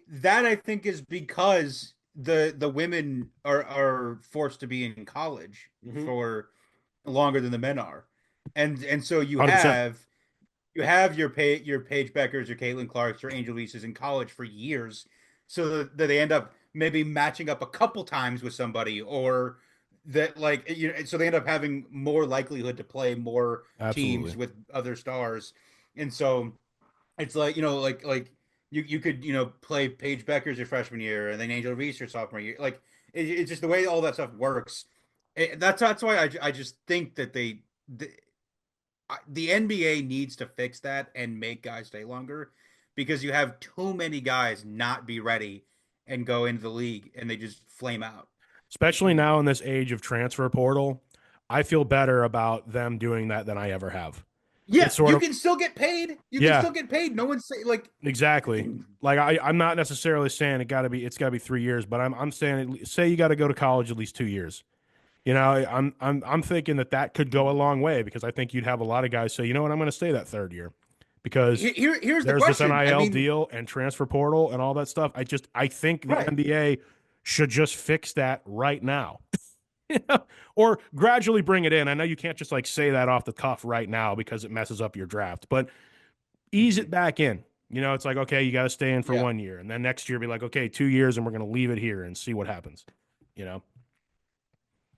think is because the women are forced to be in college Mhm. for longer than the men are. And so 100%. you have your Paige Beckers, your Caitlin Clarks, your Angel Reese's in college for years, so that they end up maybe matching up a couple times with somebody, or that like so they end up having more likelihood to play more Absolutely. teams with other stars, and so it's like like you could play Paige Beckers your freshman year and then Angel Reese your sophomore year, like it's just the way all that stuff works. That's why I just think that the NBA needs to fix that and make guys stay longer, because you have too many guys not be ready and go into the league and they just flame out. Especially now in this age of transfer portal, I feel better about them doing that than I ever have. Yeah, It's sort you of can still get paid. You can yeah, still get paid. No one's saying like exactly. Like I'm not necessarily saying it's gotta be 3 years, but I'm saying say you got to go to college at least 2 years. I'm thinking that could go a long way because I think you'd have a lot of guys say, you know what, I'm going to stay that third year because here's the there's this question. I NIL mean, deal and transfer portal and all that stuff. I think the right. NBA should just fix that right now. Or gradually bring it in. I know you can't just like say that off the cuff right now because it messes up your draft, but ease Mhm. it back in. It's like, okay, you got to stay in for Yeah. 1 year. And then next year be like, okay, 2 years and we're going to leave it here and see what happens. You know,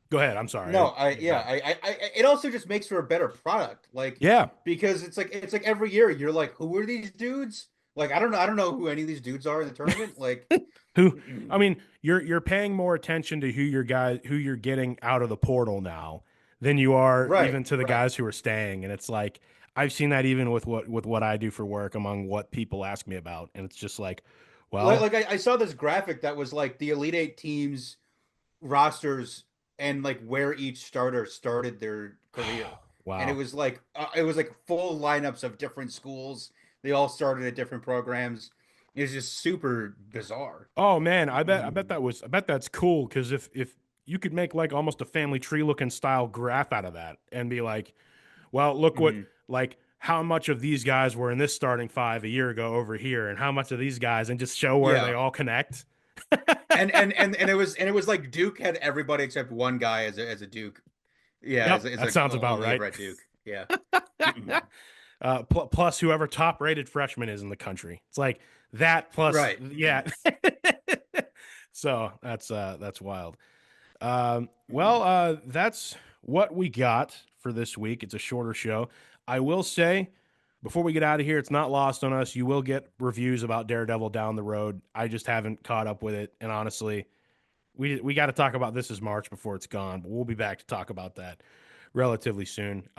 go ahead. I'm sorry. No, Go yeah, ahead. it also just makes for a better product, like Yeah. because it's like every year you're like, who are these dudes? Like I don't know who any of these dudes are in the tournament. Like, Who, I mean, you're paying more attention to who you're getting out of the portal now than you are right, even to the right. guys who are staying. And it's like, I've seen that even with what I do for work among what people ask me about. And it's just like, Well, I saw this graphic that was like the Elite Eight teams rosters and like where each starter started their career, and wow. it was like full lineups of different schools. They all started at different programs. It was just super bizarre. Oh man, I bet that's cool because if you could make like almost a family tree looking style graph out of that and be like, well, look what Mhm. like how much of these guys were in this starting five a year ago over here, and how much of these guys, and just show where they Yeah, all connect. and it was like Duke had everybody except one guy as a Duke. Yeah, Yep, as that a sounds about only right. ever at Duke. Yeah. Plus whoever top rated freshman is in the country. It's like that plus Right. yeah. So that's wild. That's what we got for this week. It's a shorter show. I will say, before we get out of here, it's not lost on us. You will get reviews about Daredevil down the road. I just haven't caught up with it, and honestly, we got to talk about This Is March before it's gone. But we'll be back to talk about that relatively soon.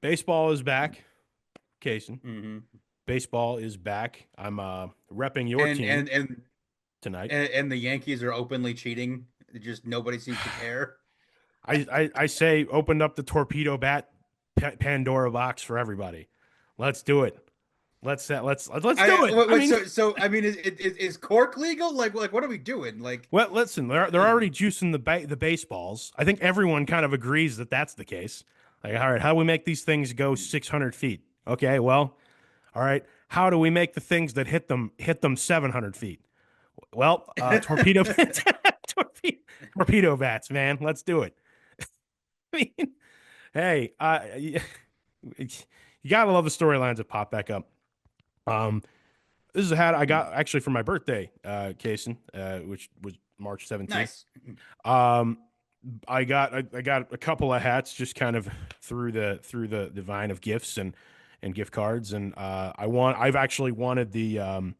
Baseball is back, Casen. Hmm. Baseball is back. I'm repping your And team and and tonight. and the Yankees are openly cheating. Just nobody seems to care. I say opened up the torpedo bat Pandora box for everybody. Let's do it. Let's do it. I mean, I mean, is cork legal? Like what are we doing? Like, well, listen, they're already juicing the baseballs. I think everyone kind of agrees that that's the case. Like, all right, how do we make these things go 600 feet? Okay, well, all right, how do we make the things that hit them 700 feet? Well, torpedo torpedo, torpedo bats, man. Let's do it. I mean, hey, you gotta love the storylines that pop back up. Um, this is a hat I got actually for my birthday, Casen, which was March 17th. nice. Um, I got a couple of hats just kind of through the divine of gifts and gift cards, and I've actually wanted the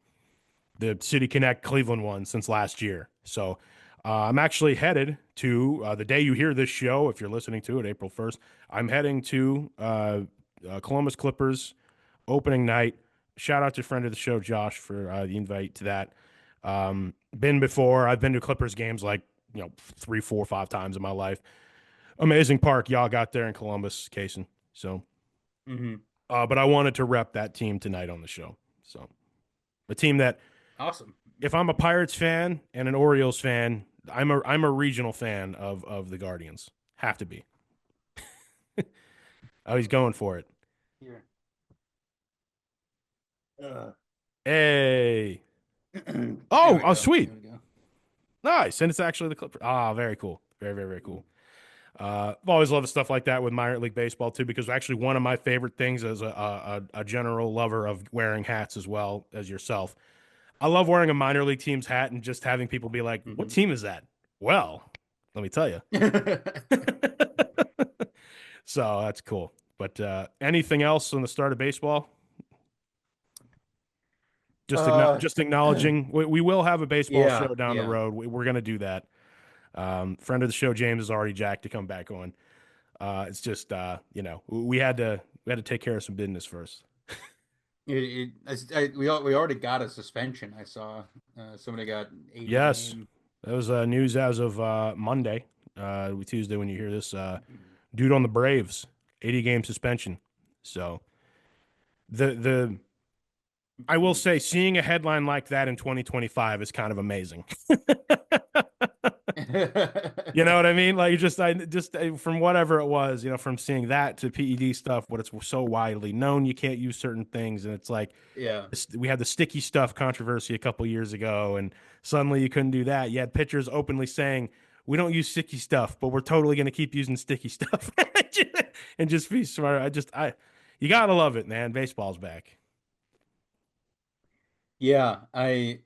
City Connect Cleveland one since last year. So I'm actually headed to the day you hear this show, if you're listening to it, April 1st. I'm heading to Columbus Clippers opening night. Shout out to friend of the show, Josh, for the invite to that. Been before. I've been to Clippers games like, 3, 4, 5 times in my life. Amazing park y'all got there in Columbus, Casen. So, Hmm. but I wanted to rep that team tonight on the show. So, a team that Awesome. if I'm a Pirates fan and an Orioles fan, I'm a regional fan of the Guardians. Have to be. Oh, he's going for it. Here. Hey. There we Oh, go. sweet. There we go. Nice. And it's actually the Clippers. Ah, very cool. Very, very, very cool. I've always loved stuff like that with minor league baseball too, because actually one of my favorite things as a general lover of wearing hats as well as yourself. I love wearing a minor league team's hat and just having people be like, "What Hmm. team is that?" Well, let me tell you. So that's cool. But anything else on the start of baseball? uh, Just acknowledging we will have a baseball yeah, show down the yeah. road. We're going to do that. Friend of the show, James, is already jacked to come back on. It's just we had to take care of some business first. We already got a suspension. I saw somebody got 80 Yes, game. that was news as of Monday, Tuesday when you hear this. Dude on the Braves, 80-game suspension. So the I will say, seeing a headline like that in 2025 is kind of amazing. You know what I mean? Like from whatever it was, from seeing that to PED stuff, what it's so widely known, you can't use certain things, and it's like Yeah. we had the sticky stuff controversy a couple years ago, and suddenly you couldn't do that. You had pitchers openly saying, "We don't use sticky stuff, but we're totally going to keep using sticky stuff," and just be smart. You gotta love it, man. Baseball's back. Yeah, I'm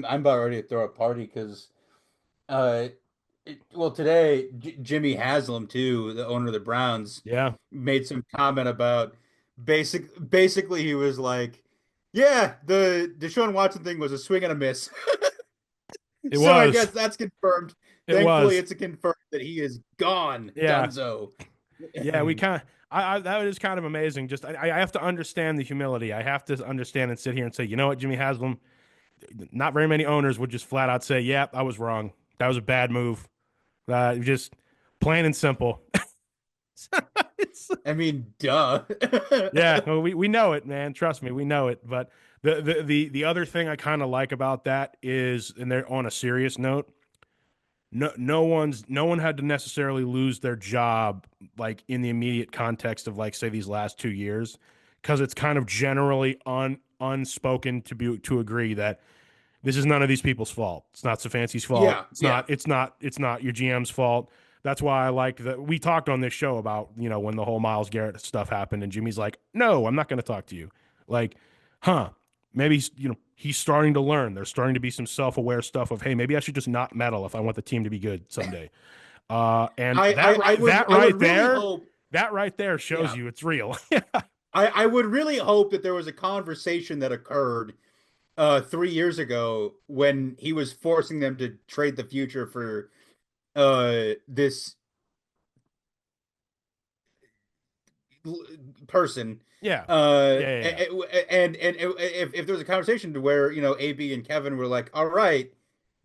about ready to throw a party because uh well today Jimmy Haslam too, the owner of the Browns, Yeah, made some comment about basically he was like, yeah, the Deshaun Watson thing was a swing and a miss. it So I was. guess that's confirmed. It Thankfully, was. it's a confirmed that he is gone. Yeah. Dunzo. Yeah, we kind of. That is kind of amazing. Just I have to understand the humility. I have to understand and sit here and say, you know what, Jimmy Haslam, not very many owners would just flat out say, "Yeah, I was wrong. That was a bad move." Just plain and simple. It's- I mean, duh. yeah, well, we know it, man. Trust me, we know it. But the other thing I kind of like about that is, and they're on a serious note, no one had to necessarily lose their job like in the immediate context of like say these last 2 years, because it's kind of generally unspoken to agree that this is none of these people's fault. It's not Stefanski's fault. Yeah, yeah. It's not your GM's fault. That's why I like that we talked on this show about, when the whole Myles Garrett stuff happened and Jimmy's like, "No, I'm not going to talk to you." Like, huh, maybe he's starting to learn. There's starting to be some self-aware stuff of, hey, maybe I should just not meddle if I want the team to be good someday. And I would really hope that right there shows yeah. you it's real. I would really hope that there was a conversation that occurred 3 years ago when he was forcing them to trade the future for this person. Yeah. Yeah. And if there was a conversation to where AB and Kevin were like, all right,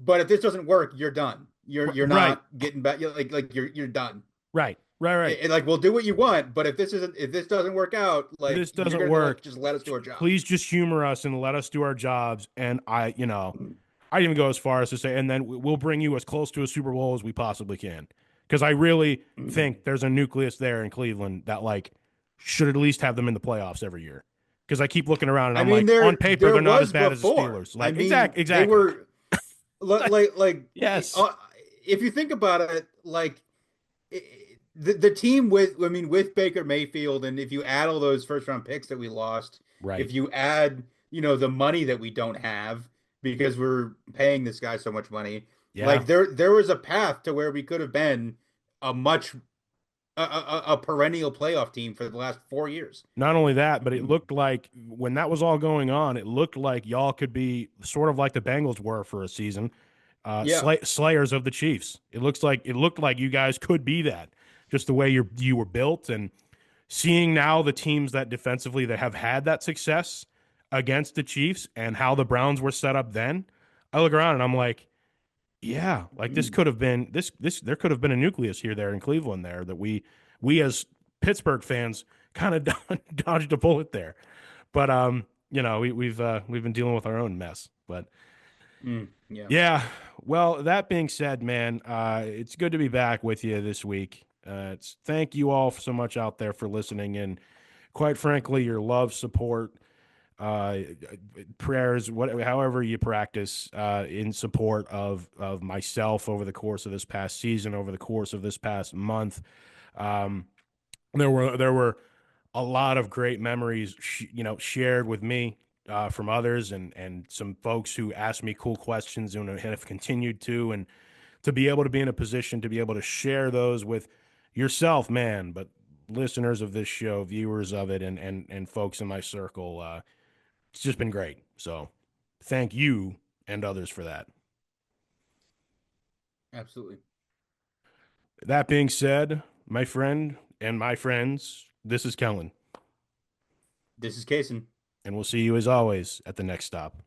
but if this doesn't work, you're done. You're Right. not getting back. You're done. Right. Like we'll do what you want, but if this doesn't work out, like This you're doesn't gonna work. just let us do our job. Please just humor us and let us do our jobs. And I even go as far as to say, and then we'll bring you as close to a Super Bowl as we possibly can. Because I really think there's a nucleus there in Cleveland that like should at least have them in the playoffs every year. Because I keep looking around and I I'm mean, like, on paper, there they're not as was bad as the before. Steelers. I Like, mean, they exactly. were Yes. if you think about it, like the team with Baker Mayfield, and if you add all those first round picks that we lost, Right. if you add the money that we don't have because we're paying this guy so much money, Yeah. like there was a path to where we could have been a much a perennial playoff team for the last 4 years. Not only that, but it looked like when that was all going on, it looked like y'all could be sort of like the Bengals were for a season, Yeah. slayers of the Chiefs. It looked like you guys could be that, just the way you were built, and seeing now the teams that defensively that have had that success against the Chiefs and how the Browns were set up then. I look around and I'm like, yeah, like this could have been this there could have been a nucleus here there in Cleveland there that we as Pittsburgh fans kind of dodged a bullet there. But we've been dealing with our own mess. But Yeah. yeah, well, that being said, man, it's good to be back with you this week. Thank you all so much out there for listening, and quite frankly, your love, support, uh, prayers, however you practice, in support of myself over the course of this past season, over the course of this past month. Um, there were a lot of great memories, shared with me, from others, and some folks who asked me cool questions and have continued to, and to be able to be in a position to be able to share those with yourself, man, but listeners of this show, viewers of it, and folks in my circle. It's just been great. So thank you and others for that. Absolutely. That being said, my friend and my friends, this is Kellan, This is Casen. and we'll see you as always at the next stop.